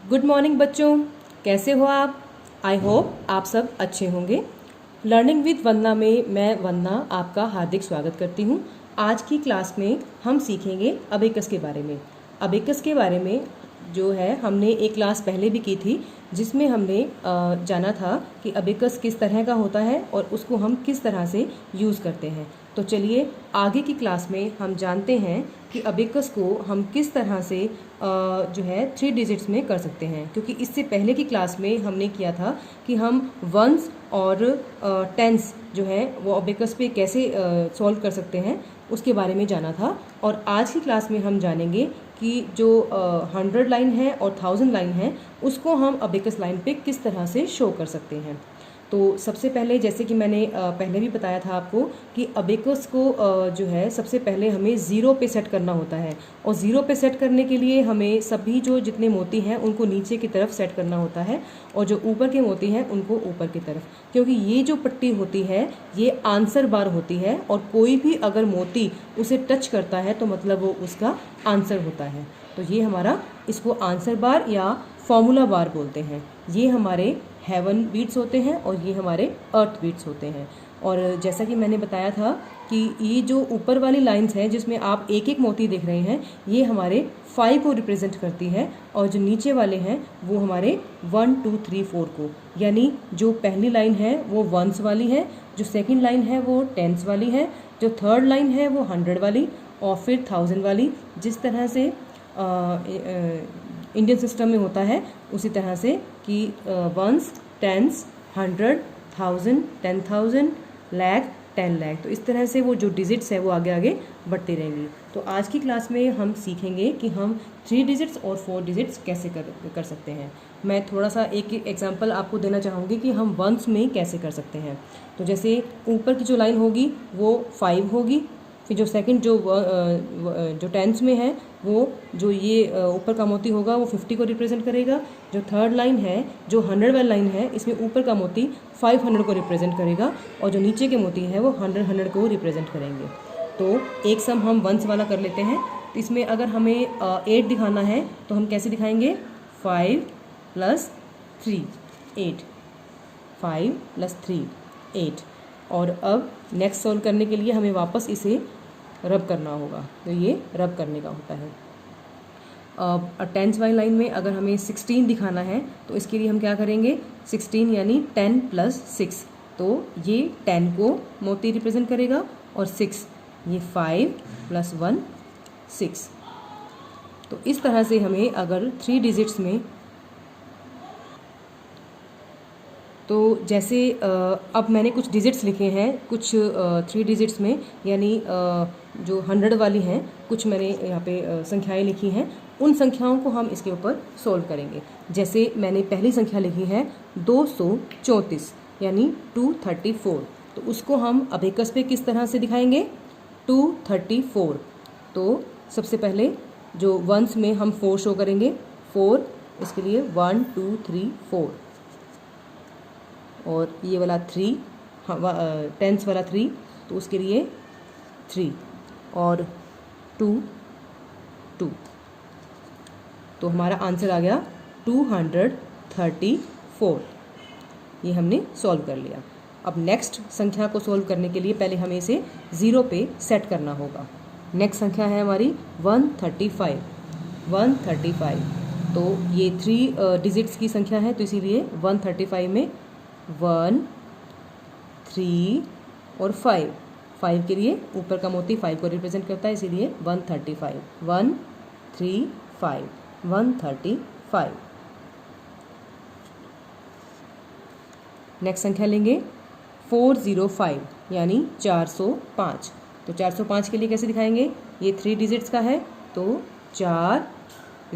Good morning बच्चों, कैसे हो आप? आई होप आप सब अच्छे होंगे। लर्निंग विद वंदना में मैं वंदना आपका हार्दिक स्वागत करती हूँ। आज की क्लास में हम सीखेंगे अबेकस के बारे में। अबेकस के बारे में जो है हमने एक क्लास पहले भी की थी, जिसमें हमने जाना था कि अबेकस किस तरह का होता है और उसको हम किस तरह से यूज़ करते हैं। तो चलिए आगे की क्लास में हम जानते हैं कि अबेकस को हम किस तरह से जो है 3 डिजिट्स में कर सकते हैं, क्योंकि इससे पहले की क्लास में हमने किया था कि हम वंस और टेंस जो है वो अबेकस पे कैसे सॉल्व कर सकते हैं उसके बारे में जाना था। और आज की क्लास में हम जानेंगे कि जो 100 लाइन है और 1000 लाइन है उसको हम अबेकस लाइन पे किस तरह से शो कर सकते हैं। तो सबसे पहले जैसे कि मैंने पहले भी बताया था आपको कि अबेकस को जो है सबसे पहले हमें ज़ीरो पे सेट करना होता है, और ज़ीरो पे सेट करने के लिए हमें सभी जो जितने मोती हैं उनको नीचे की तरफ सेट करना होता है, और जो ऊपर के मोती हैं उनको ऊपर की तरफ, क्योंकि ये जो पट्टी होती है ये आंसर बार होती है, और कोई भी अगर मोती उसे टच करता है तो मतलब वो उसका आंसर होता है। तो ये हमारा, इसको आंसर बार या फॉर्मूला बार बोलते हैं। ये हमारे हेवन बीट्स होते हैं और ये हमारे अर्थ बीट्स होते हैं। और जैसा कि मैंने बताया था कि ये जो ऊपर वाली लाइंस हैं जिसमें आप एक एक मोती देख रहे हैं, ये हमारे 5 को रिप्रेजेंट करती है, और जो नीचे वाले हैं वो हमारे 1 2 3 4 को, यानी जो पहली लाइन है वो वंस वाली है, जो सेकंड लाइन है वो टेंस वाली है, जो थर्ड लाइन है वो 100 वाली, और फिर 1000 वाली। जिस तरह से इंडियन सिस्टम में होता है उसी तरह से कि वंस, टेंस, 100, 1000, 10,000, लाख, 10 लाख, तो इस तरह से वो जो डिजिट्स है वो आगे आगे बढ़ती रहेंगी। तो आज की क्लास में हम सीखेंगे कि हम 3 डिजिट्स और 4 डिजिट्स कैसे कर सकते हैं। मैं थोड़ा सा एक एग्जांपल आपको देना चाहूँगी कि हम वंस में कैसे कर सकते हैं। तो जैसे ऊपर की जो लाइन होगी वो 5 होगी, फिर जो सेकंड जो टेंस में है वो जो ये ऊपर का मोती होगा वो 50 को रिप्रेजेंट करेगा। जो थर्ड लाइन है, जो 100 वाली लाइन है, इसमें ऊपर का मोती 500 को रिप्रेजेंट करेगा, और जो नीचे के मोती है वो 100 को रिप्रेजेंट करेंगे। तो एक सम हम वंस वाला कर लेते हैं। तो इसमें अगर हमें 8 दिखाना है तो हम कैसे दिखाएंगे? 5 + 3 8, 5 + 3 8। और अब नेक्स्ट सॉल्व करने के लिए हमें वापस इसे रब करना होगा, तो ये रब करने का होता है। टेंस वाली लाइन में अगर हमें 16 दिखाना है तो इसके लिए हम क्या करेंगे? 16 यानी 10 + 6, तो ये 10 को मोती रिप्रेजेंट करेगा, और 6 ये 5 + 1 6। तो इस तरह से हमें अगर 3 डिजिट्स में, तो जैसे अब मैंने कुछ डिजिट्स लिखे हैं, कुछ 3 डिजिट्स में, यानी जो 100 वाली हैं, कुछ मैंने यहाँ पे संख्याएं लिखी हैं, उन संख्याओं को हम इसके ऊपर सोल्व करेंगे। जैसे मैंने पहली संख्या लिखी है 234, यानी 234, तो उसको हम अबेकस पे किस तरह से दिखाएंगे? 234। तो सबसे पहले जो वंस में हम 4 शो करेंगे, 4, इसके लिए 1 2 3 4, और ये वाला 3, टेंस वाला 3, तो उसके लिए 3, और 2 2। तो हमारा आंसर आ गया 234। ये हमने सॉल्व कर लिया। अब नेक्स्ट संख्या को सॉल्व करने के लिए पहले हमें इसे 0 पे सेट करना होगा। नेक्स्ट संख्या है हमारी 135। 135, तो ये 3 डिजिट्स की संख्या है, तो इसीलिए 135 में 1 3 और 5, 5 के लिए ऊपर का मोती 5 को रिप्रेजेंट करता है, इसीलिए 135, 1 3 5, 135। नेक्स्ट संख्या लेंगे 405, यानी 405। तो 405 के लिए कैसे दिखाएंगे? ये 3 डिजिट्स का है, तो 4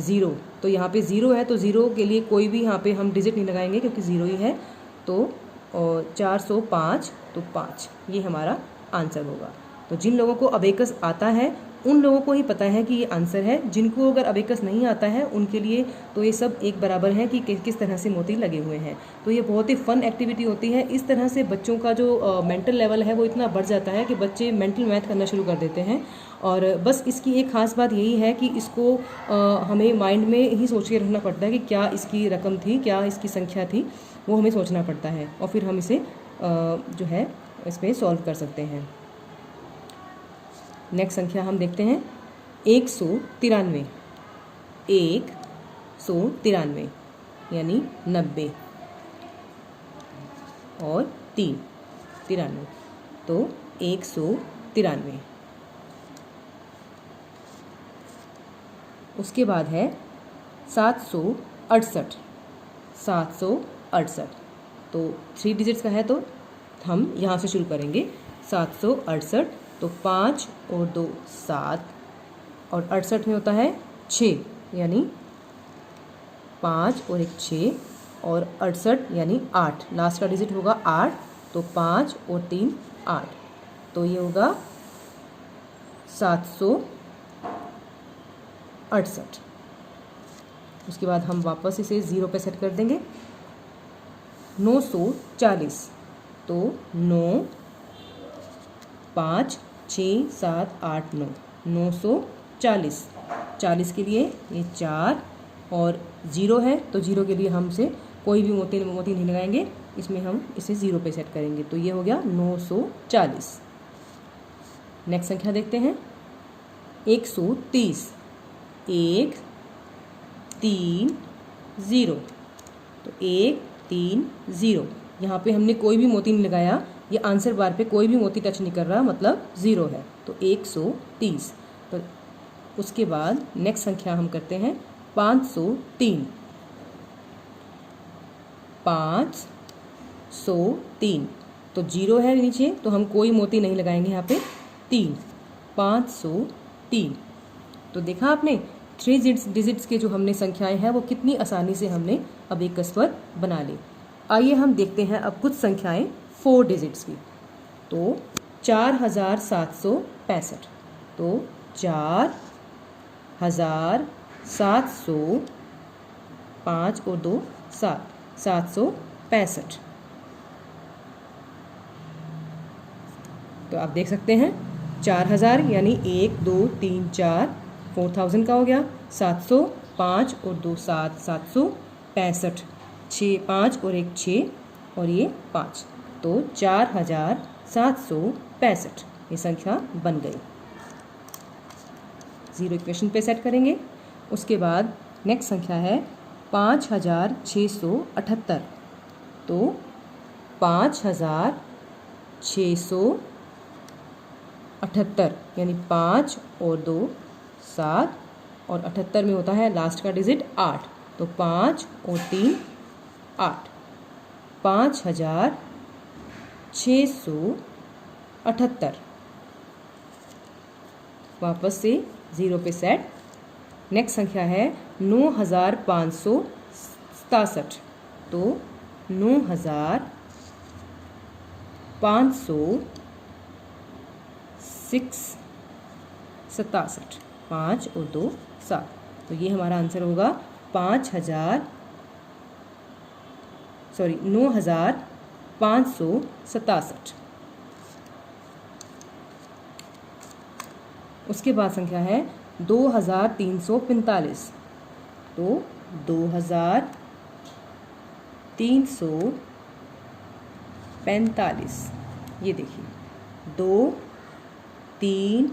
0, तो यहाँ पे 0 है, तो 0 के लिए कोई भी यहाँ पे हम डिजिट नहीं लगाएंगे क्योंकि 0 ही है। तो 405, तो 5, ये हमारा आंसर होगा। तो जिन लोगों को अबेकस आता है उन लोगों को ही पता है कि ये आंसर है। जिनको अगर अबेकस नहीं आता है उनके लिए तो ये सब एक बराबर है कि किस तरह से मोती लगे हुए हैं। तो ये बहुत ही फन एक्टिविटी होती है। इस तरह से बच्चों का जो मेंटल लेवल है वो इतना बढ़ जाता है कि बच्चे मेंटल मैथ करना शुरू कर देते हैं। और बस इसकी एक ख़ास बात यही है कि इसको हमें माइंड में ही सोच के रखना पड़ता है कि क्या इसकी रकम थी, क्या इसकी संख्या थी, वो हमें सोचना पड़ता है और फिर हम इसे जो है इस पर सॉल्व कर सकते हैं। नेक्स्ट संख्या हम देखते हैं 193। 193 यानी 90 और 3 93, तो 193। उसके बाद है 768। 768 तो 3 डिजिट्स का है तो हम यहाँ से शुरू करेंगे। 768 तो 5 और 2 7, और 68 में होता है 6 यानी 5 और 1 6, और 68 यानी 8, लास्ट का डिजिट होगा 8, तो 5 और 3 8, तो ये होगा 768। उसके बाद हम वापस इसे 0 पे सेट कर देंगे। 940 तो 9 5 6 7 8 9, 940। 40 के लिए ये 4 और 0 है तो 0 के लिए हमसे कोई भी मोती नहीं लगाएंगे, इसमें हम इसे 0 पे सेट करेंगे, तो ये हो गया 940। नेक्स्ट संख्या देखते हैं 130। 1 3 0 तो 1 3 0, यहाँ पे हमने कोई भी मोती नहीं लगाया, ये आंसर बार पे कोई भी मोती टच नहीं कर रहा, मतलब 0 है, तो 130। तो उसके बाद नेक्स्ट संख्या हम करते हैं 503। 503 तो 0 है नीचे, तो हम कोई मोती नहीं लगाएंगे यहाँ पे, 3 503। तो देखा आपने 3 डिजिट्स के जो हमने संख्याएं हैं वो कितनी आसानी से हमने अब एक कसवर बना ली। आइए हम देखते हैं अब कुछ संख्याएं 4 डिजिट्स की। तो 4765, तो 4700, 5 और 2 7, 765। तो आप देख सकते हैं 4000 यानी 1 2 3 4, 4000 का हो गया। 700, 5 और 2 7, 765, 6 5 और 1 6, और ये 5, तो 4765 ये संख्या बन गई। 0 इक्वेशन पे सेट करेंगे। उसके बाद नेक्स्ट संख्या है 5678, तो 5678 यानी 5 और 2 7, और 78 में होता है लास्ट का डिजिट 8, तो 5 और 3 8, 5678। वापस से 0 पे सेट। नेक्स्ट संख्या है 9567, तो 9567, 5 और 2 7, तो ये हमारा आंसर होगा 9567। उसके बाद संख्या है 2345, तो 2345, ये देखिए 2 3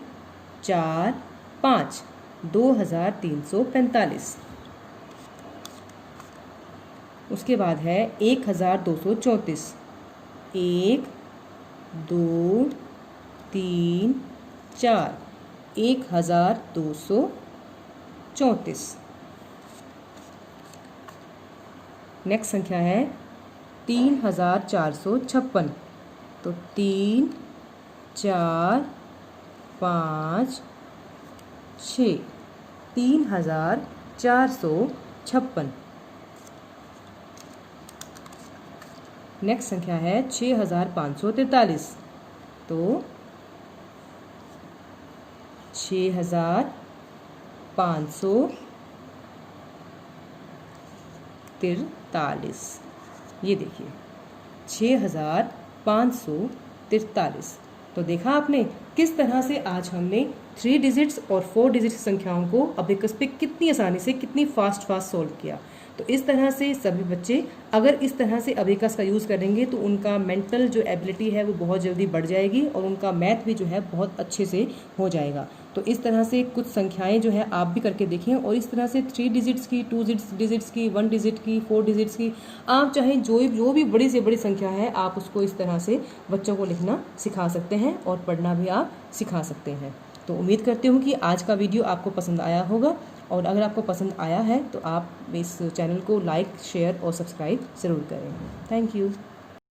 4 5, 2345। उसके बाद है 1234, 1 2 3 4, 1234। नेक्स्ट संख्या है 3456, तो 3 4 5 6, 3456। नेक्स्ट संख्या है 6543, तो 6,543। ये देखिए 6,543। तो देखा आपने किस तरह से आज हमने 3 डिजिट्स और 4 डिजिट्स संख्याओं को अबेकस पे कितनी आसानी से, कितनी फास्ट सॉल्व किया। तो इस तरह से सभी बच्चे अगर इस तरह से अबेकस का यूज़ करेंगे तो उनका मेंटल जो एबिलिटी है वो बहुत जल्दी बढ़ जाएगी और उनका मैथ भी जो है बहुत अच्छे से हो जाएगा। तो इस तरह से कुछ संख्याएं जो है आप भी करके देखें और इस तरह से 3 डिजिट्स की, 2 डिजिट्स की, 1 डिजिट की, 4 डिजिट्स की, आप चाहे जो भी बड़ी से बड़ी संख्या है आप उसको इस तरह से बच्चों को लिखना सिखा सकते हैं और पढ़ना भी आप सिखा सकते हैं। तो उम्मीद करती हूँ कि आज का वीडियो आपको पसंद आया होगा और अगर आपको पसंद आया है तो आप इस चैनल को लाइक, शेयर और सब्सक्राइब ज़रूर करें। Thank you.